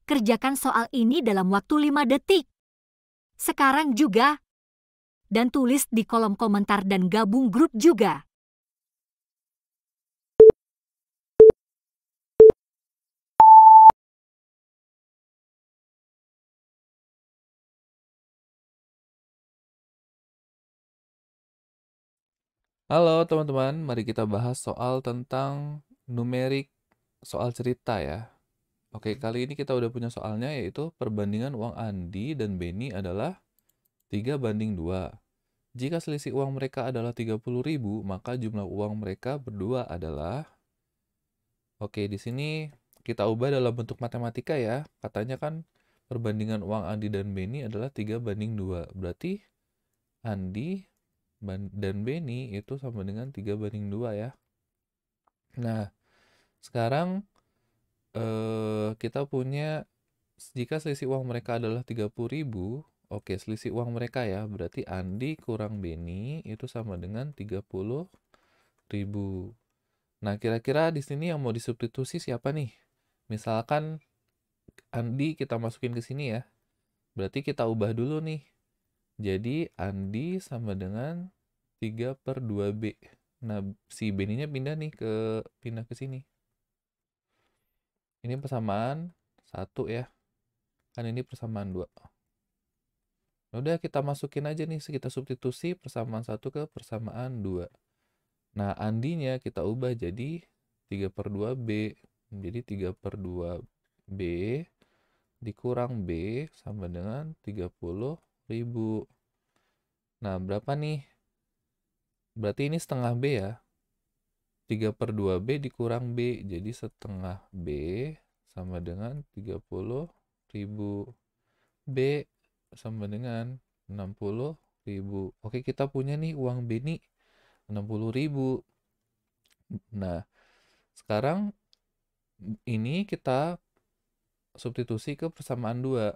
Kerjakan soal ini dalam waktu 5 detik. Sekarang juga. Dan tulis di kolom komentar dan gabung grup juga. Halo teman-teman, mari kita bahas soal tentang numerik soal cerita ya. Oke, kali ini kita udah punya soalnya yaitu perbandingan uang Andi dan Beni adalah 3:2. Jika selisih uang mereka adalah 30.000, maka jumlah uang mereka berdua adalah. Oke, di sini kita ubah dalam bentuk matematika ya. Katanya kan perbandingan uang Andi dan Beni adalah 3:2. Berarti Andi dan Beni itu sama dengan 3:2 ya. Nah, sekarang kita punya jika selisih uang mereka adalah 30.000, oke, selisih uang mereka ya, berarti Andi kurang Beni itu sama dengan 30.000. Nah, kira-kira di sini yang mau disubstitusi siapa nih? Misalkan Andi kita masukin ke sini ya. Berarti kita ubah dulu nih. Jadi Andi sama dengan 3/2B. Nah, si Beninya pindah ke sini. Ini persamaan 1 ya. Kan ini persamaan 2. Udah kita masukin aja nih, kita substitusi persamaan 1 ke persamaan 2. Nah, Andinya kita ubah jadi 3/2B. Jadi 3/2B dikurang B sama dengan 30.000. Nah, berapa nih? Berarti ini setengah B ya. 3/2B dikurang B, jadi setengah B sama dengan 30.000. B sama dengan 60.000. Oke, kita punya nih uang Beni 60.000. Nah, sekarang ini kita substitusi ke persamaan 2.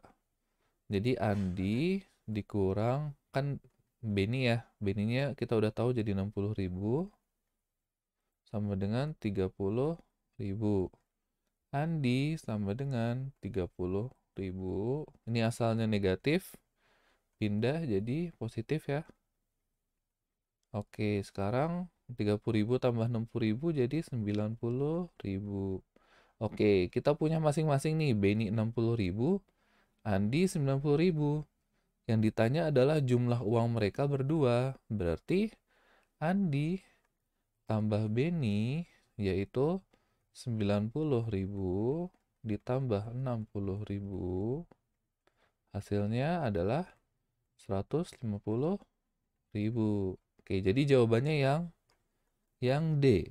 Jadi Andi dikurang, kan Beni ya. Beninya kita udah tahu jadi 60.000 sama dengan 30.000. Andi sama dengan 30.000. Ini asalnya negatif, pindah jadi positif ya. Oke, sekarang 30.000 tambah 60.000 jadi 90.000. Oke, kita punya masing-masing nih, Beni 60.000, Andi 90.000. Yang ditanya adalah jumlah uang mereka berdua. Berarti Andi tambah Beni yaitu 90.000 ditambah 60.000. Hasilnya adalah 150.000. Oke, jadi jawabannya yang D.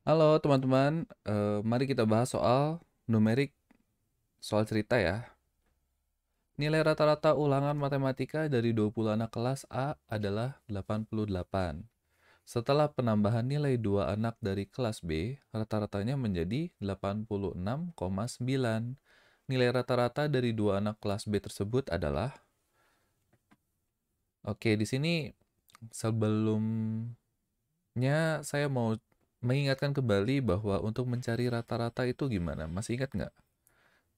Halo teman-teman, mari kita bahas soal numerik soal cerita ya. Nilai rata-rata ulangan matematika dari 20 anak kelas A adalah 88. Setelah penambahan nilai 2 anak dari kelas B, rata-ratanya menjadi 86,9. Nilai rata-rata dari 2 anak kelas B tersebut adalah. Oke, di sini sebelumnya saya mau mengingatkan kembali bahwa untuk mencari rata-rata itu gimana? Masih ingat nggak?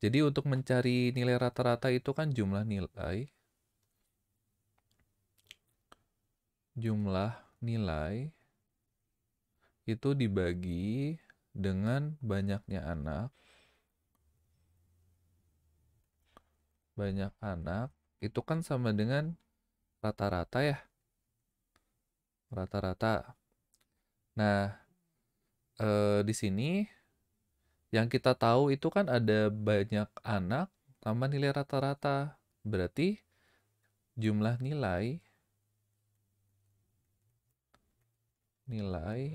Jadi untuk mencari nilai rata-rata itu kan jumlah nilai itu dibagi dengan banyaknya anak. Banyak anak itu kan sama dengan rata-rata ya. Rata-rata. Nah, di sini yang kita tahu itu kan ada banyak anak tambah nilai rata-rata. Berarti jumlah nilai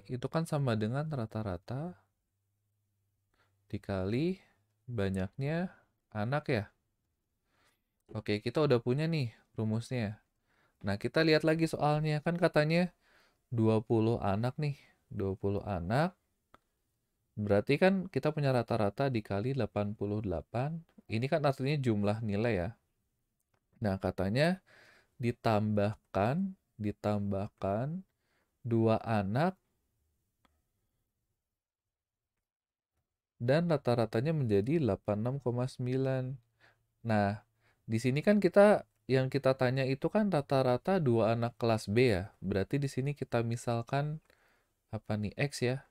itu kan sama dengan rata-rata dikali banyaknya anak ya. Oke, kita udah punya nih rumusnya. Nah, kita lihat lagi soalnya. Kan katanya 20 anak nih. 20 anak. Berarti kan kita punya rata-rata dikali 88. Ini kan artinya jumlah nilai ya. Nah, katanya ditambahkan 2 anak dan rata-ratanya menjadi 86,9. Nah, di sini kan yang kita tanya itu kan rata-rata 2 anak kelas B ya. Berarti di sini kita misalkan apa nih, X ya.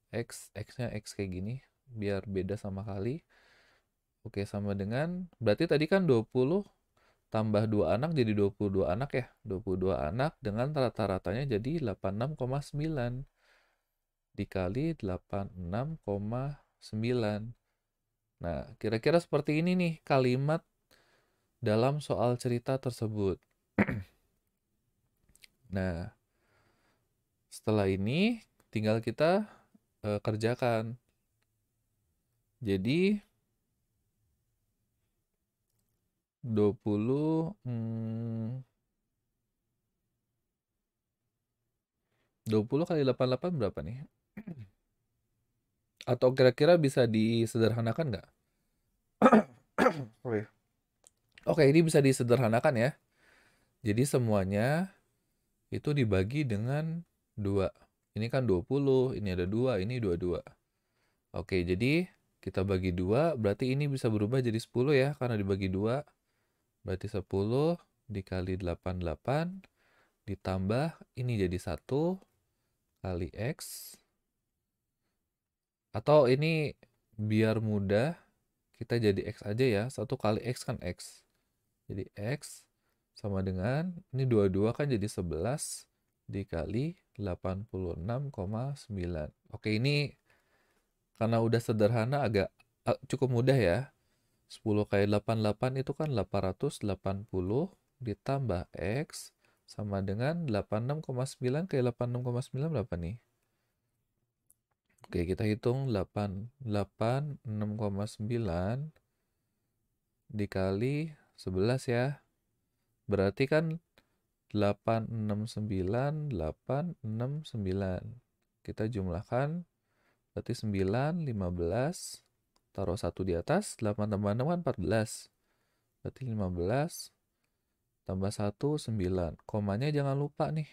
X-nya X kayak gini biar beda sama kali. Oke, sama dengan berarti tadi kan 20 tambah 2 anak jadi 22 anak ya. 22 anak dengan rata-ratanya jadi 86,9 dikali 86,9. Nah, kira-kira seperti ini nih kalimat dalam soal cerita tersebut. Nah, setelah ini tinggal kita kerjakan. Jadi 20 kali 88 berapa nih? Atau kira-kira bisa disederhanakan nggak? Oke. Oke, ini bisa disederhanakan ya. Jadi semuanya itu dibagi dengan 2. Ini kan 20, ini ada 2, ini 22. Oke, jadi kita bagi 2, berarti ini bisa berubah jadi 10 ya, karena dibagi 2. Berarti 10 dikali 88, ditambah ini jadi 1 kali X. Atau ini biar mudah, kita jadi X aja ya, 1 kali X kan X. Jadi X sama dengan, ini 22 kan jadi 11 dikali 86,9. Oke, ini karena udah sederhana agak cukup mudah ya. 10 kali 88 itu kan 880 ditambah X sama dengan 86,9 kali 86,9 berapa nih? Oke, kita hitung 6,9 dikali 11 ya. Berarti kan 869. Kita jumlahkan, berarti 9, 15, taruh 1 di atas, 8 tambah 6 kan 14. Berarti 15 tambah 1, 9. Komanya jangan lupa nih.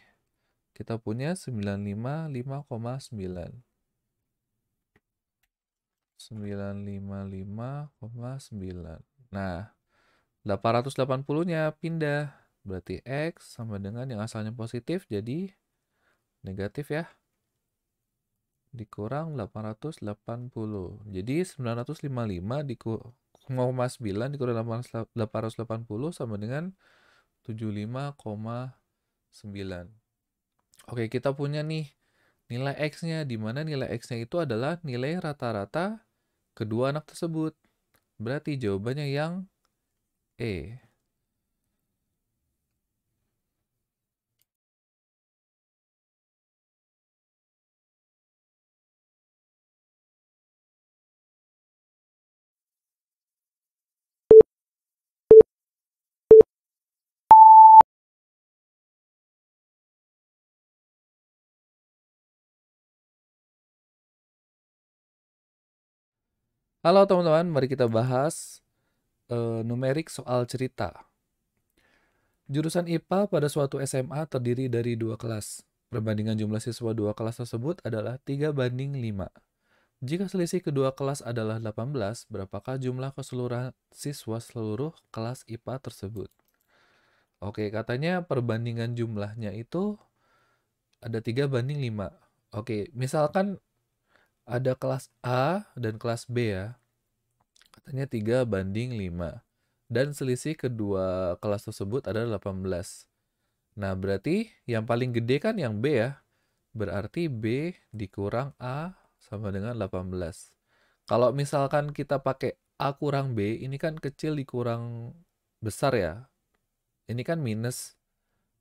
Kita punya 955,9. 955,9. Nah, 880-nya pindah. Berarti X sama dengan yang asalnya positif jadi negatif ya. Dikurang 880. Jadi 955 dikurang 0,9 dikurang 880 sama dengan 75,9. Oke, kita punya nih nilai X-nya, di mana nilai X-nya itu adalah nilai rata-rata kedua anak tersebut. Berarti jawabannya yang E. Halo teman-teman, mari kita bahas numerik soal cerita. Jurusan IPA pada suatu SMA terdiri dari 2 kelas. Perbandingan jumlah siswa 2 kelas tersebut adalah 3:5. Jika selisih kedua kelas adalah 18, berapakah jumlah keseluruhan siswa seluruh kelas IPA tersebut? Oke, katanya perbandingan jumlahnya itu ada 3:5. Oke, misalkan ada kelas A dan kelas B ya. Katanya 3:5. Dan selisih kedua kelas tersebut adalah 18. Nah, berarti yang paling gede kan yang B ya. Berarti B dikurang A sama dengan 18. Kalau misalkan kita pakai A kurang B, ini kan kecil dikurang besar ya. Ini kan minus.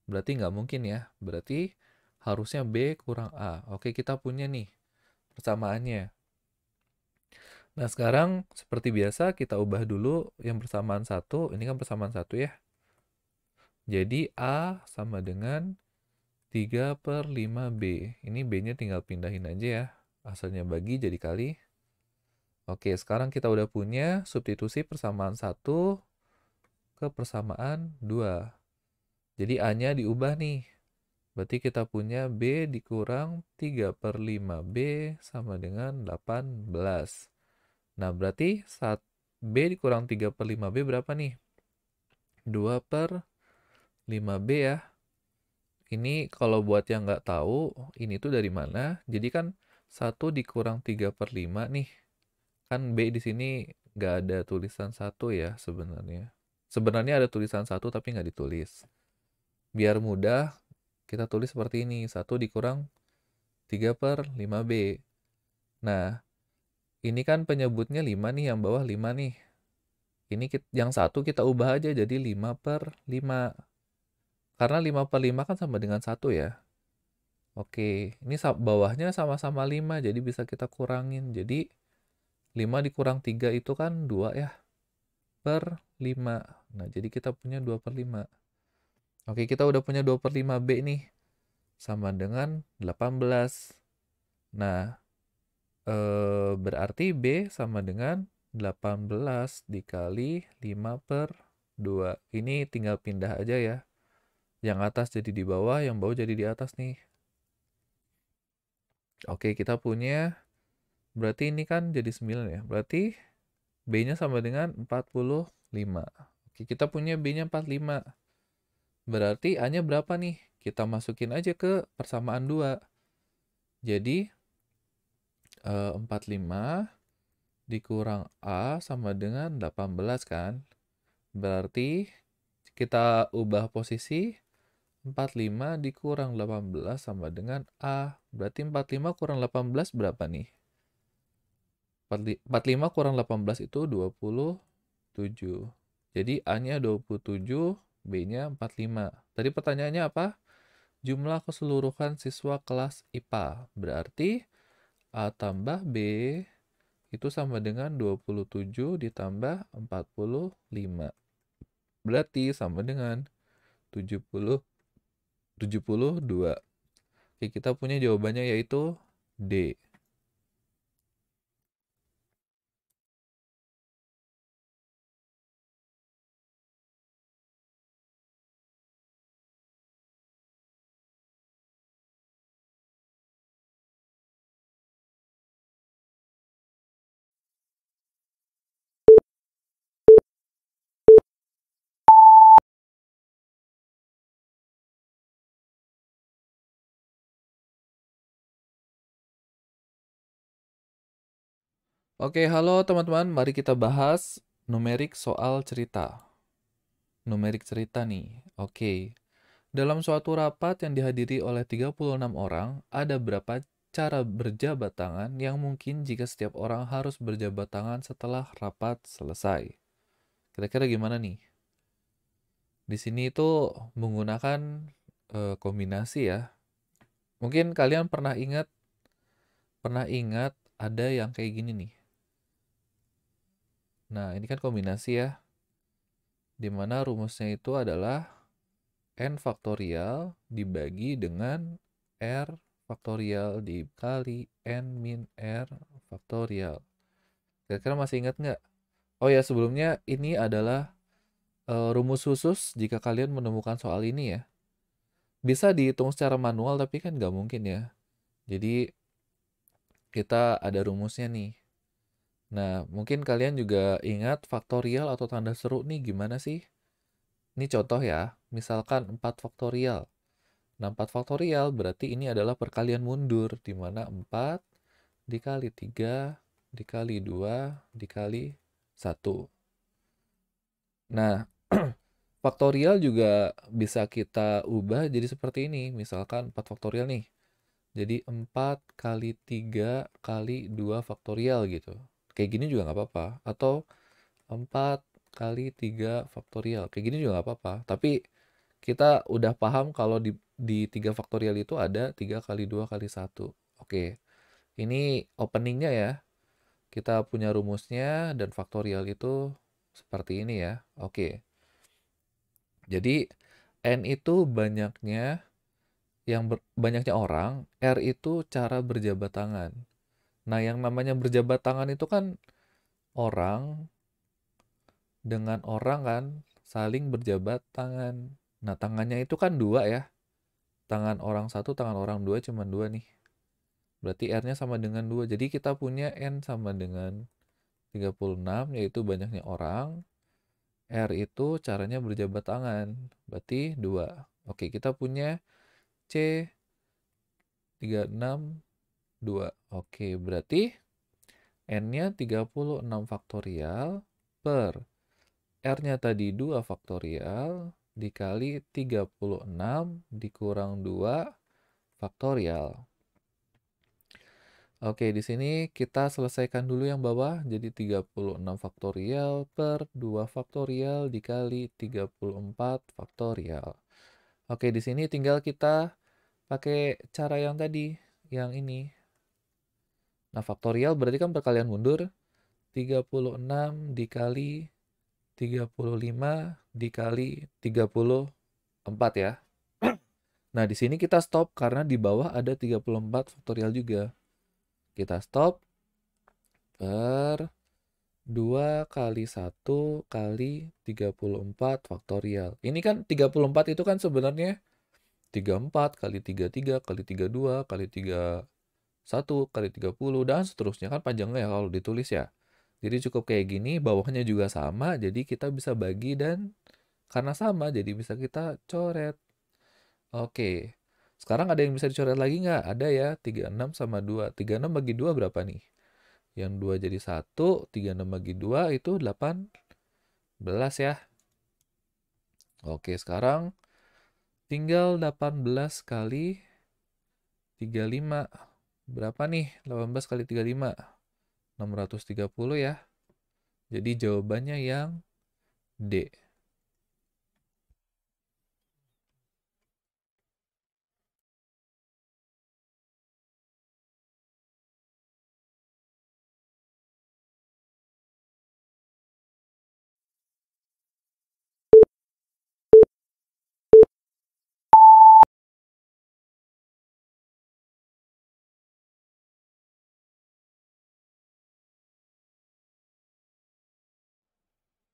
Berarti nggak mungkin ya. Berarti harusnya B kurang A. Oke, kita punya nih persamaannya. Nah, sekarang seperti biasa kita ubah dulu yang persamaan 1. Ini kan persamaan 1 ya. Jadi A sama dengan 3/5B. Ini B-nya tinggal pindahin aja ya. Asalnya bagi jadi kali. Oke, sekarang kita udah punya substitusi persamaan 1 ke persamaan 2. Jadi A-nya diubah nih. Berarti kita punya B dikurang 3/5B sama dengan 18. Nah, berarti saat B dikurang 3/5B berapa nih? 2/5B ya. Ini kalau buat yang nggak tahu, ini tuh dari mana? Jadi kan 1 dikurang 3/5 nih. Kan B di sini nggak ada tulisan 1 ya sebenarnya. Sebenarnya ada tulisan 1 tapi nggak ditulis. Biar mudah, kita tulis seperti ini. 1 dikurang 3/5B. Nah, ini kan penyebutnya 5 nih, yang bawah 5 nih. Ini yang 1 kita ubah aja jadi 5/5. Karena 5/5 kan sama dengan 1 ya. Oke, ini bawahnya sama-sama 5, jadi bisa kita kurangin. Jadi 5 dikurang 3 itu kan 2 ya, per 5. Nah, jadi kita punya 2/5. Oke, kita udah punya 2/5B nih, sama dengan 18. Nah, berarti B sama dengan 18 dikali 5/2. Ini tinggal pindah aja ya. Yang atas jadi di bawah, yang bawah jadi di atas nih. Oke, kita punya, berarti ini kan jadi 9 ya. Berarti B-nya sama dengan 45. Oke, kita punya B-nya 45. Berarti A-nya berapa nih? Kita masukin aja ke persamaan 2. Jadi, 45 dikurang A sama dengan 18 kan? Berarti kita ubah posisi, 45 dikurang 18 sama dengan A. Berarti 45 kurang 18 berapa nih? 45 kurang 18 itu 27. Jadi A-nya 27, B-nya 45. Tadi pertanyaannya apa? Jumlah keseluruhan siswa kelas IPA. Berarti A tambah B itu sama dengan 27 ditambah 45. Berarti sama dengan 70, 72. Oke, kita punya jawabannya yaitu D. Oke, halo teman-teman, mari kita bahas numerik soal cerita. Numerik cerita nih. Oke. Dalam suatu rapat yang dihadiri oleh 36 orang, ada berapa cara berjabat tangan yang mungkin jika setiap orang harus berjabat tangan setelah rapat selesai. Kira-kira gimana nih? Di sini itu menggunakan kombinasi ya. Mungkin kalian pernah ingat ada yang kayak gini nih. Nah, ini kan kombinasi ya. Dimana rumusnya itu adalah n faktorial dibagi dengan r faktorial dikali n min r faktorial. Kira-kira masih ingat nggak? Oh ya, sebelumnya ini adalah rumus khusus jika kalian menemukan soal ini ya. Bisa dihitung secara manual tapi kan nggak mungkin ya. Jadi kita ada rumusnya nih. Nah, mungkin kalian juga ingat faktorial atau tanda seru nih gimana sih? Ini contoh ya, misalkan 4 faktorial. Nah, 4 faktorial berarti ini adalah perkalian mundur, di mana 4 dikali 3 dikali 2 dikali 1. Nah, faktorial juga bisa kita ubah jadi seperti ini. Misalkan 4 faktorial nih. Jadi 4 kali 3 kali 2 faktorial gitu. Kayak gini juga nggak apa-apa. Atau 4 kali 3 faktorial. Kayak gini juga nggak apa-apa. Tapi kita udah paham kalau di 3 faktorial itu ada 3 kali 2 kali 1. Oke, ini openingnya ya. Kita punya rumusnya dan faktorial itu seperti ini ya. Oke, jadi N itu banyaknya banyaknya orang, R itu cara berjabat tangan. Nah, yang namanya berjabat tangan itu kan orang dengan orang kan saling berjabat tangan. Nah, tangannya itu kan dua ya. Tangan orang satu, tangan orang dua cuma dua nih. Berarti R-nya sama dengan 2. Jadi kita punya N sama dengan 36, yaitu banyaknya orang. R itu caranya berjabat tangan. Berarti 2. Oke, kita punya C 36, 2. Oke, berarti N-nya 36 faktorial per R-nya tadi 2 faktorial dikali 36 dikurang 2 faktorial. Oke, di sini kita selesaikan dulu yang bawah. Jadi 36 faktorial per 2 faktorial dikali 34 faktorial. Oke, di sini tinggal kita pakai cara yang tadi, yang ini. Nah, faktorial berarti kan perkalian mundur. 36 dikali 35 dikali 34 ya. Nah, di sini kita stop karena di bawah ada 34 faktorial juga. Kita stop per 2 kali 1 kali 34 faktorial. Ini kan 34 itu kan sebenarnya 34 kali 33 kali 32 kali 31 kali 30 dan seterusnya kan panjangnya ya kalau ditulis ya. Jadi cukup kayak gini, bawahnya juga sama, jadi kita bisa bagi dan karena sama jadi bisa kita coret. Oke, sekarang ada yang bisa dicoret lagi nggak? Ada ya, 36 sama 2. 36 bagi 2 berapa nih? Yang 2 jadi 1, 36 bagi 2 itu 18 ya. Oke, sekarang tinggal 18 kali 35. Berapa nih 18 kali 35? 630 ya. Jadi jawabannya yang D.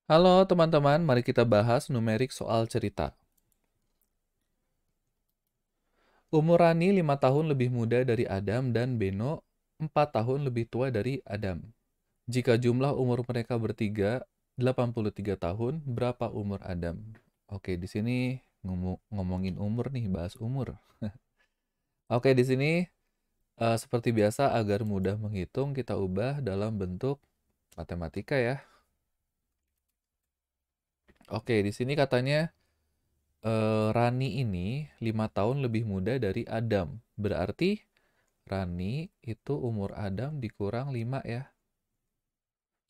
Halo teman-teman, mari kita bahas numerik soal cerita. Umur Rani 5 tahun lebih muda dari Adam dan Beno 4 tahun lebih tua dari Adam. Jika jumlah umur mereka bertiga 83 tahun, berapa umur Adam? Oke, di sini ngomongin umur nih, bahas umur. Oke, di sini seperti biasa agar mudah menghitung kita ubah dalam bentuk matematika ya. Oke, di sini katanya Rani ini 5 tahun lebih muda dari Adam. Berarti Rani itu umur Adam dikurang 5 ya.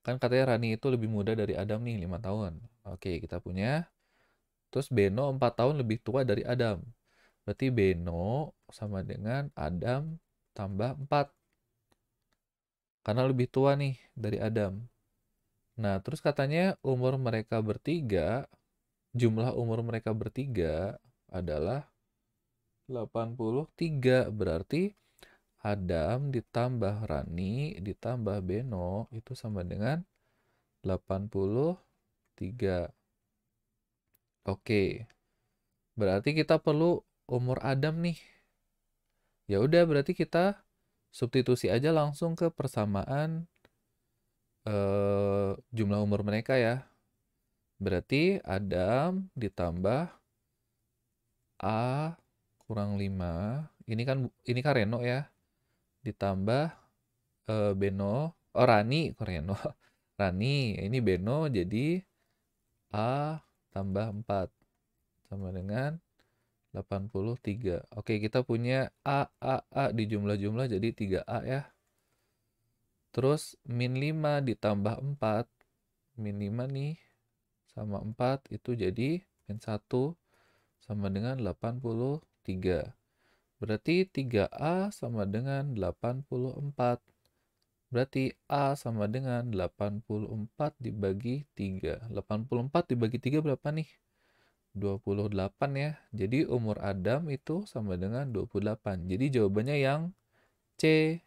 Kan katanya Rani itu lebih muda dari Adam nih 5 tahun. Oke, kita punya. Terus Beno 4 tahun lebih tua dari Adam. Berarti Beno sama dengan Adam tambah 4. Karena lebih tua nih dari Adam. Nah, terus katanya jumlah umur mereka bertiga adalah 83. Berarti Adam ditambah Rani ditambah Beno itu sama dengan 83. Oke. Berarti kita perlu umur Adam nih. Ya udah berarti kita substitusi aja langsung ke persamaan jumlah umur mereka ya. Berarti Adam ditambah A kurang 5. Ini kan Reno ya. Ditambah Beno. Oh Rani, kok Reno. Rani, ini Beno jadi A tambah 4 sama dengan 83. Oke, kita punya A di jumlah-jumlah jadi 3A ya. Terus min 5 ditambah 4. Min 5 nih sama 4 itu jadi min 1 sama dengan 83. Berarti 3A sama dengan 84. Berarti A sama dengan 84 dibagi 3. 84 dibagi 3 berapa nih? 28 ya. Jadi umur Adam itu sama dengan 28. Jadi jawabannya yang C.